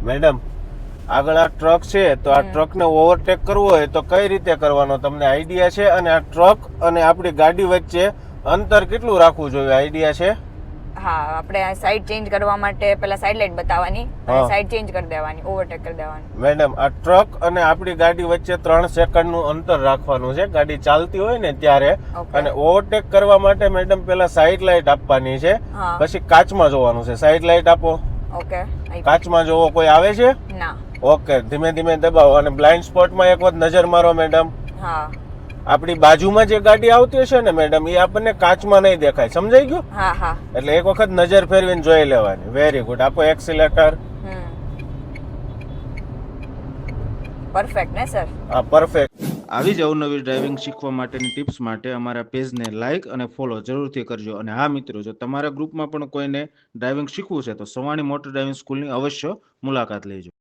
Madam આગળ આ truck છે તો આ ટ્રકને ઓવરટેક કરવો હોય તો કઈ રીતે કરવાનો તમને આઈડિયા છે? અને આ ટ્રક અને આપણી ગાડી વચ્ચે અંતર કેટલું રાખવું જોઈએ આઈડિયા છે? હા, આપણે આ સાઈડ ચેન્જ કરવા માટે પહેલા સાઈડ લાઈટ બતાવવાની અને હા. સાઈડ ચેન્જ કરી દેવાની, ઓવરટેક કરી દેવાની. મેડમ આ ટ્રક અને આપણી ગાડી વચ્ચે 3 સેકન્ડનું અંતર રાખવાનું છે ગાડી ચાલતી હોય ને ત્યારે. Okay. અને ઓવરટેક કરવા માટે મેડમ પહેલા સાઈડ લાઈટ આપવાની છે, હા. પછી કાચમાં જોવાનું છે. સાઈડ લાઈટ આપો, ઓકે, આપ્યું. કાચમાં જોવો કોઈ આવે છે? ના. ઓકે, ધીમે ધીમે દબાવો અને બ્લાઇન્ડ સ્પોટમાં એક વખત નજર મારો મેડમ. હા આપણી બાજુમાં જે ગાડી આવતી હશે ને મેડમ એ આપણને કાચમાં નહીં દેખાય, સમજાઈ ગયું? હા હા. એટલે એક વખત નજર ફેરવીને જોઈ લેવાની. Very good. આપો એક્સિલેટર. પરફેક્ટ ને સર? હા, પરફેક્ટ. આવી જ અવનવી ડ્રાઇવિંગ શીખવા માટેની ટિપ્સ માટે અમારા પેજને લાઇક અને ફોલો જરૂરથી કરજો. અને હા મિત્રો, જો તમારા ગ્રુપમાં પણ કોઈને ડ્રાઇવિંગ શીખવું છે તો સવાણી મોટર ડ્રાઇવિંગ સ્કૂલની અવશ્ય મુલાકાત લેજો.